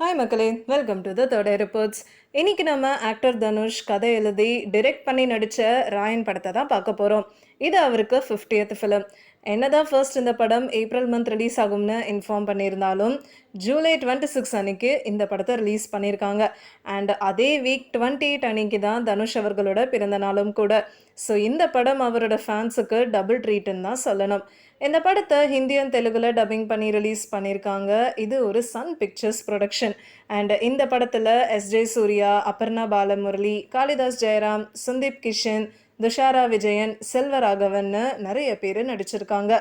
Hi மக்களே, welcome to the third reports. இன்னைக்கு நம்ம ஆக்டர் தனுஷ் கதை எழுதி டிரெக்ட் பண்ணி நடித்த ராயன் படத்தை தான் பார்க்க போகிறோம். இது அவருக்கு 50th ஃபிலிம். என்னதான் ஃபர்ஸ்ட் இந்த படம் ஏப்ரல் மந்த் ரிலீஸ் ஆகும்னு இன்ஃபார்ம் பண்ணியிருந்தாலும் ஜூலை 26 அன்னைக்கு இந்த படத்தை ரிலீஸ் பண்ணியிருக்காங்க. அண்ட் அதே வீக் 28 அன்னைக்கு தான் தனுஷ் அவர்களோட பிறந்த நாளும் கூட. ஸோ இந்த படம் அவரோட ஃபேன்ஸுக்கு டபுள் ட்ரீட்டுன்னு தான் சொல்லணும். இந்த படத்தை ஹிந்தி அண்ட் தெலுங்குல டப்பிங் பண்ணி ரிலீஸ் பண்ணியிருக்காங்க. இது ஒரு சன் பிக்சர்ஸ் ப்ரொடக்ஷன். அண்ட் இந்த படத்தில் எஸ்ஜே சூர்யா, அபர்ணா பாலமுரளி, காளிதாஸ் ஜெயராம், சுந்தீப் கிஷன், துஷாரா விஜயன், செல்வராகவன்னு நிறைய பேர் நடிச்சிருக்காங்க.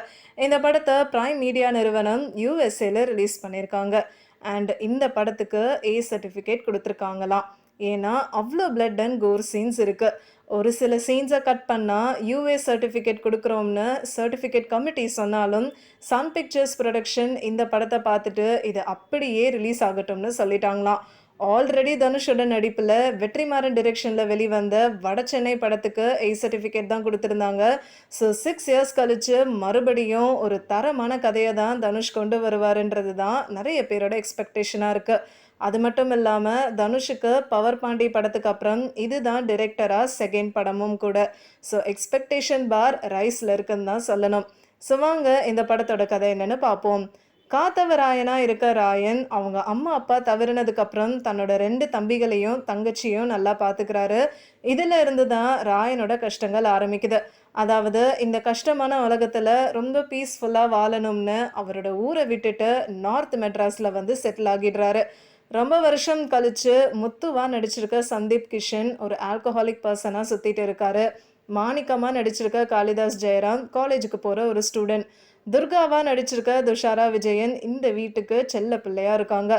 இந்த படத்தை பிரைம் மீடியா நிறுவனம் யூஎஸ்ஏல ரிலீஸ் பண்ணியிருக்காங்க. அண்ட் இந்த படத்துக்கு ஏ சர்டிஃபிகேட் கொடுத்துருக்காங்களாம். ஏன்னா அவ்வளோ பிளட் அண்ட் கோர் சீன்ஸ் இருக்குது. ஒரு சில சீன்ஸை கட் பண்ணால் யூஎஸ் சர்டிஃபிகேட் கொடுக்குறோம்னு சர்டிஃபிகேட் கமிட்டி சொன்னாலும் சன் பிக்சர்ஸ் ப்ரொடக்ஷன் இந்த படத்தை பார்த்துட்டு இது அப்படியே ரிலீஸ் ஆகட்டும்னு சொல்லிட்டாங்களாம். ஆல்ரெடி தனுஷோட நடிப்பில் வெற்றிமாறன் டிரெக்ஷனில் வெளிவந்த வட சென்னை படத்துக்கு ஏ சர்டிஃபிகேட் தான் கொடுத்துருந்தாங்க. ஸோ 6 இயர்ஸ் கழித்து மறுபடியும் ஒரு தரமான கதையை தான் தனுஷ் கொண்டு வருவாருன்றது தான் நிறைய பேரோட எக்ஸ்பெக்டேஷனாக இருக்குது. அது மட்டும் இல்லாமல் தனுஷுக்கு பவர் பாண்டி படத்துக்கு அப்புறம் இதுதான் டிரெக்டராக செகண்ட் படமும் கூட. ஸோ எக்ஸ்பெக்டேஷன் பார் ரைஸில் இருக்குன்னு தான் சொல்லணும். ஸோ வாங்க இந்த படத்தோட கதை என்னன்னு பார்ப்போம். காத்தவராயனா இருக்க ராயன் அவங்க அம்மா அப்பா தவறினதுக்கப்புறம் தன்னோட 2 தம்பிகளையும் தங்கச்சியும் நல்லா பார்த்துக்கிறாரு. இதில் இருந்து தான் ராயனோட கஷ்டங்கள் ஆரம்பிக்குது. அதாவது இந்த கஷ்டமான உலகத்தில் ரொம்ப பீஸ்ஃபுல்லாக வாழணும்னு அவரோட ஊரை விட்டுட்டு நார்த் மெட்ராஸில் வந்து செட்டில் ஆகிடுறாரு. ரொம்ப வருஷம் கழிச்சு முத்துவா நடிச்சிருக்க சந்தீப் கிஷன் ஒரு ஆல்கஹாலிக் பர்சனாக சுற்றிட்டு இருக்காரு. மாணிக்கமாக நடிச்சிருக்க காளிதாஸ் ஜெயராம் காலேஜுக்கு போகிற ஒரு ஸ்டூடெண்ட். துர்காவா நடிச்சிருக்க துஷாரா விஜயன் இந்த வீட்டுக்கு செல்ல பிள்ளையா இருக்காங்க.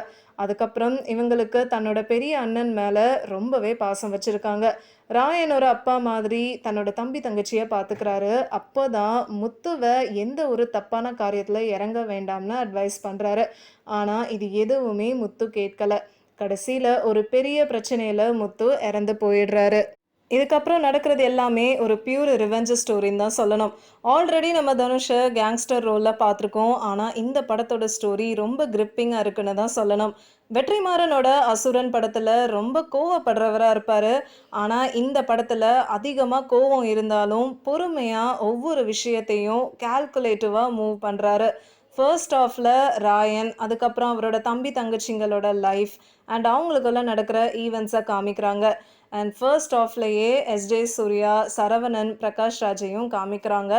அதுக்கப்புறம் இவங்களுக்கு தன்னோட பெரிய அண்ணன் மேலே ரொம்பவே பாசம் வச்சுருக்காங்க. ராயன் ஒரு அப்பா மாதிரி தன்னோட தம்பி தங்கச்சியை பார்த்துக்கிறாரு. அப்போ தான் முத்துவை எந்த ஒரு தப்பான காரியத்தில் இறங்க வேண்டாம்னு அட்வைஸ் பண்ணுறாரு. ஆனால் இது எதுவுமே முத்து கேட்கல. கடைசியில் ஒரு பெரிய பிரச்சனையில் முத்து இறந்து போயிடுறாரு. இதுக்கப்புறம் நடக்கிறது எல்லாமே ஒரு பியூர் ரிவெஞ்ச் ஸ்டோரின்னு தான் சொல்லணும். ஆல்ரெடி நம்ம தனுஷை கேங்ஸ்டர் ரோலில் பார்த்துருக்கோம். ஆனால் இந்த படத்தோட ஸ்டோரி ரொம்ப கிரிப்பிங்காக இருக்குன்னு தான் சொல்லணும். வெற்றிமாறனோட அசுரன் படத்தில் ரொம்ப கோவப்படுறவராக இருப்பார். ஆனால் இந்த படத்தில் அதிகமாக கோவம் இருந்தாலும் பொறுமையாக ஒவ்வொரு விஷயத்தையும் கால்குலேட்டிவாக மூவ் பண்ணுறாரு. ஃபர்ஸ்ட் ஆஃபில் ராயன், அதுக்கப்புறம் அவரோட தம்பி தங்கச்சிங்களோட லைஃப் அண்ட் அவங்களுக்குள்ள நடக்கிற ஈவெண்ட்ஸை காமிக்கிறாங்க. அண்ட் ஃபர்ஸ்ட் ஆஃப்லேயே எஸ்ஜே சூர்யா, சரவணன், பிரகாஷ் ராஜையும் காமிக்கிறாங்க.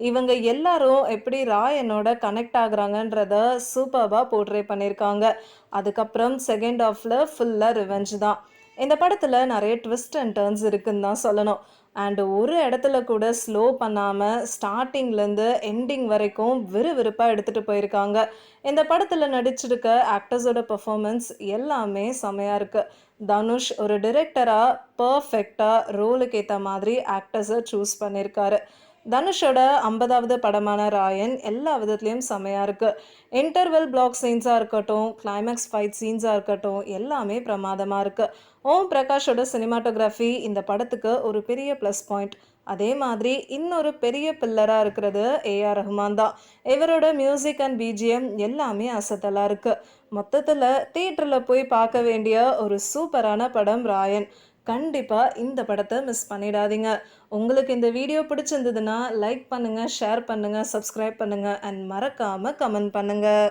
இவங்க எல்லாரும் எப்படி ராயனோட கனெக்ட் ஆகுறாங்கன்றத சூப்பராக போர்ட்ரே பண்ணியிருக்காங்க. அதுக்கப்புறம் செகண்ட் ஆஃபில் ஃபுல்லாக ரிவெஞ்ச் தான். இந்த படத்தில் நிறைய ட்விஸ்ட் அண்ட் டர்ன்ஸ் இருக்குன்னு தான் சொல்லணும். அண்டு ஒரு இடத்துல கூட ஸ்லோ பண்ணாமல் ஸ்டார்டிங்லேருந்து எண்டிங் வரைக்கும் விறுவிறுப்பாக எடுத்துகிட்டு போயிருக்காங்க. இந்த படத்தில் நடிச்சிருக்க ஆக்டர்ஸோட பர்ஃபார்மன்ஸ் எல்லாமே செமையாக இருக்குது. தனுஷ் ஒரு டிரெக்டராக பர்ஃபெக்டாக ரோலுக்கு ஏற்ற மாதிரி ஆக்டர்ஸை சூஸ் பண்ணியிருக்காரு. தனுஷோட 50வது படமான ராயன் எல்லா விதத்துலேயும் செமையாக இருக்குது. இன்டர்வெல் பிளாக் சீன்ஸாக இருக்கட்டும், கிளைமேக்ஸ் ஃபைட் சீன்ஸாக இருக்கட்டும், எல்லாமே பிரமாதமாக இருக்குது. ஓம் பிரகாஷோட சினிமாட்டோகிராஃபி இந்த படத்துக்கு ஒரு பெரிய ப்ளஸ் பாயிண்ட். அதே மாதிரி இன்னொரு பெரிய பில்லராக இருக்கிறது ஏஆர் ரஹ்மான் தான். இவரோட மியூசிக் அண்ட் பிஜிஎம் எல்லாமே அசத்தலாக இருக்குது. மொத்தத்தில் தியேட்டரில் போய் பார்க்க வேண்டிய ஒரு சூப்பரான படம் ராயன். கண்டிப்பாக இந்த படத்தை மிஸ் பண்ணிடாதீங்க. உங்களுக்கு இந்த வீடியோ பிடிச்சிருந்ததுன்னா லைக் பண்ணுங்கள், ஷேர் பண்ணுங்கள், சப்ஸ்கிரைப் பண்ணுங்கள் அண்ட் மறக்காமல் கமெண்ட் பண்ணுங்கள்.